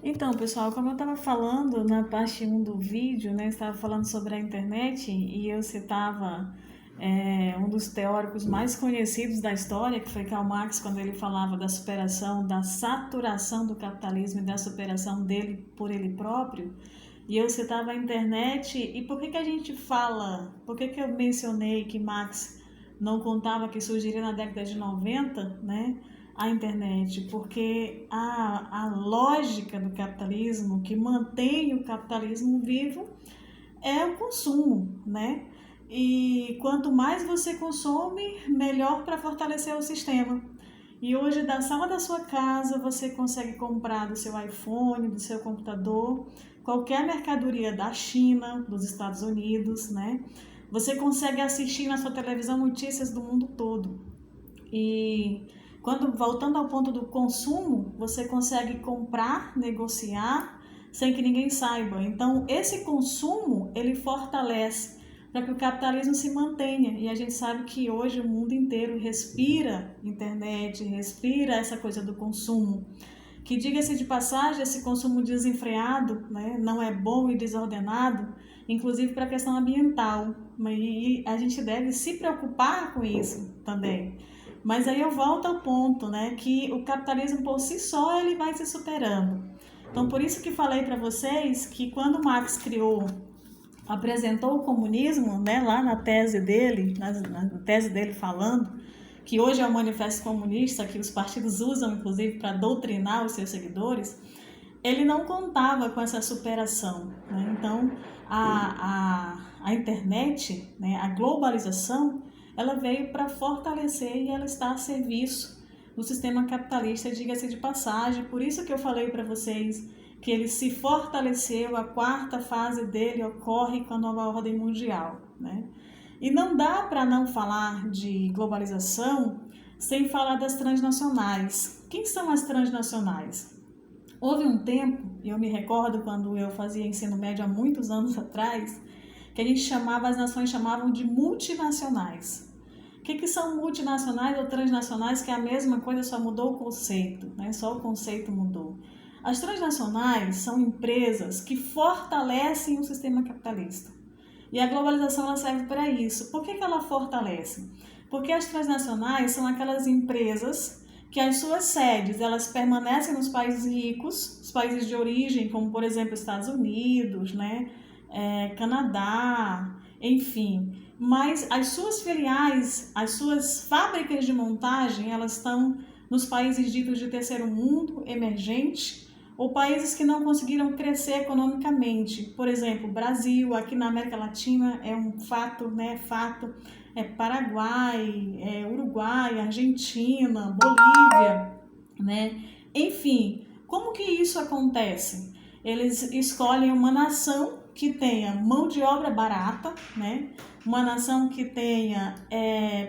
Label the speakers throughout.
Speaker 1: Então, pessoal, como eu estava falando na parte 1 do vídeo, né, estava falando sobre a internet e eu citava um dos teóricos mais conhecidos da história, que foi Karl Marx, quando ele falava da superação, da saturação do capitalismo e da superação dele por ele próprio. E eu citava a internet. E por que a gente fala, por que eu mencionei que Marx não contava que surgiria na década de 90, né? A internet, porque a lógica do capitalismo que mantém o capitalismo vivo é o consumo, né? E quanto mais você consome, melhor para fortalecer o sistema. E hoje, da sala da sua casa, você consegue comprar do seu iPhone, do seu computador, qualquer mercadoria da China, dos Estados Unidos, né? Você consegue assistir na sua televisão notícias do mundo todo. E quando voltando ao ponto do consumo, você consegue comprar, negociar sem que ninguém saiba. Então, esse consumo, ele fortalece para que o capitalismo se mantenha. E a gente sabe que hoje o mundo inteiro respira internet, respira essa coisa do consumo. Que, diga-se de passagem, esse consumo desenfreado, né, não é bom e desordenado, inclusive para a questão ambiental. E a gente deve se preocupar com isso também. Mas aí eu volto ao ponto, né, que o capitalismo por si só ele vai se superando. Então, por isso que falei para vocês que quando Marx apresentou o comunismo, né, lá na tese dele, falando que hoje é o Manifesto Comunista, que os partidos usam inclusive para doutrinar os seus seguidores, ele não contava com essa superação, né? Então, a internet, né, a globalização, ela veio para fortalecer e ela está a serviço do sistema capitalista, diga-se de passagem. Por isso que eu falei para vocês que ele se fortaleceu, a quarta fase dele ocorre com a nova ordem mundial, né? E não dá para não falar de globalização sem falar das transnacionais. Quem são as transnacionais? Houve um tempo, e eu me recordo quando eu fazia ensino médio há muitos anos atrás, que a gente chamava, as nações chamavam de multinacionais. O que são multinacionais ou transnacionais? Que é a mesma coisa, só mudou o conceito, né? Só o conceito mudou. As transnacionais são empresas que fortalecem o sistema capitalista. E a globalização ela serve para isso. Por que ela fortalece? Porque as transnacionais são aquelas empresas que as suas sedes elas permanecem nos países ricos, os países de origem, como por exemplo Estados Unidos, né, Canadá, enfim. Mas as suas filiais, as suas fábricas de montagem, elas estão nos países ditos de terceiro mundo, emergente, ou países que não conseguiram crescer economicamente. Por exemplo, Brasil, aqui na América Latina é um fato, né? Paraguai, Uruguai, Argentina, Bolívia, né? Enfim, como que isso acontece? Eles escolhem uma nação que tenha mão de obra barata, né? Uma nação que tenha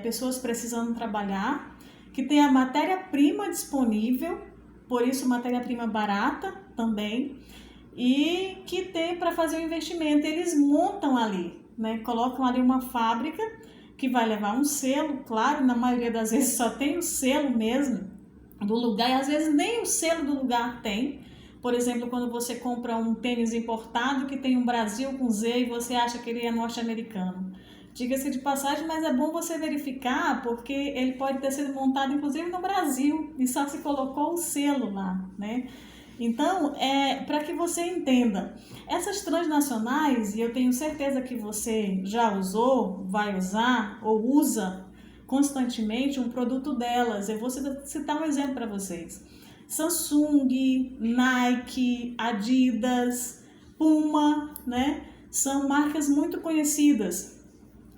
Speaker 1: pessoas precisando trabalhar, que tenha matéria-prima disponível, por isso matéria-prima barata também, e que tem para fazer o investimento. Eles montam ali, né? Colocam ali uma fábrica que vai levar um selo, claro, na maioria das vezes só tem o selo mesmo do lugar, e às vezes nem o selo do lugar tem. Por exemplo, quando você compra um tênis importado que tem um Brasil com Z e você acha que ele é norte-americano. Diga-se de passagem, mas é bom você verificar, porque ele pode ter sido montado inclusive no Brasil e só se colocou o selo lá, né? Então, para que você entenda, essas transnacionais, e eu tenho certeza que você já usou, vai usar ou usa constantemente um produto delas. Eu vou citar um exemplo para vocês. Samsung, Nike, Adidas, Puma, né? São marcas muito conhecidas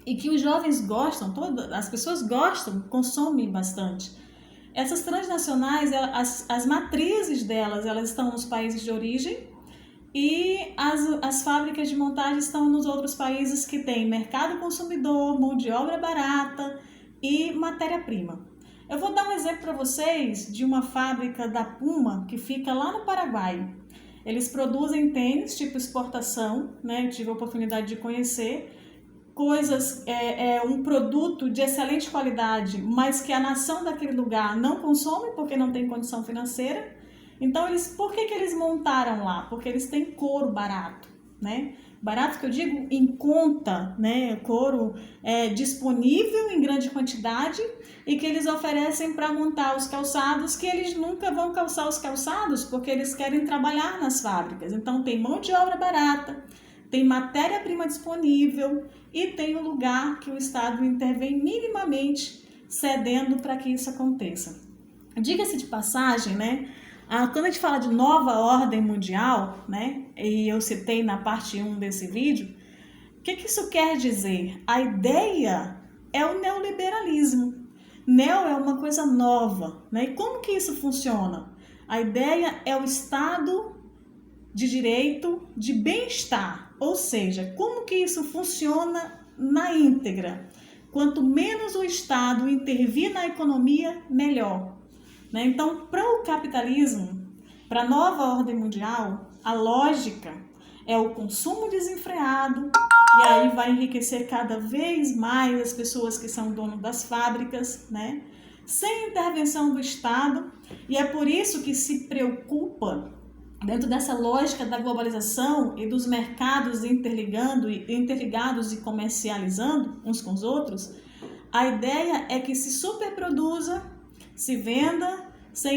Speaker 1: e que os jovens gostam, as pessoas gostam, consomem bastante. Essas transnacionais, as matrizes delas, elas estão nos países de origem e as fábricas de montagem estão nos outros países que têm mercado consumidor, mão de obra barata e matéria-prima. Eu vou dar um exemplo para vocês de uma fábrica da Puma que fica lá no Paraguai. Eles produzem tênis tipo exportação, né? Eu tive a oportunidade de conhecer coisas, um produto de excelente qualidade, mas que a nação daquele lugar não consome porque não tem condição financeira. Então, por que eles montaram lá? Porque eles têm couro barato, né? Barato que eu digo em conta, né? Couro disponível em grande quantidade e que eles oferecem para montar os calçados, que eles nunca vão calçar os calçados porque eles querem trabalhar nas fábricas. Então tem mão de obra barata, tem matéria-prima disponível e tem um lugar que o Estado intervém minimamente cedendo para que isso aconteça. Diga-se de passagem, né? Quando a gente fala de nova ordem mundial, né, e eu citei na parte 1 desse vídeo, o que isso quer dizer? A ideia é o neoliberalismo. Neo é uma coisa nova, né? E como que isso funciona? A ideia é o Estado de direito de bem-estar, ou seja, como que isso funciona na íntegra? Quanto menos o Estado intervir na economia, melhor. Então, para o capitalismo, para a nova ordem mundial, a lógica é o consumo desenfreado e aí vai enriquecer cada vez mais as pessoas que são donos das fábricas, né? Sem intervenção do Estado, e é por isso que se preocupa, dentro dessa lógica da globalização e dos mercados interligados e comercializando uns com os outros, a ideia é que se superproduza, se venda sem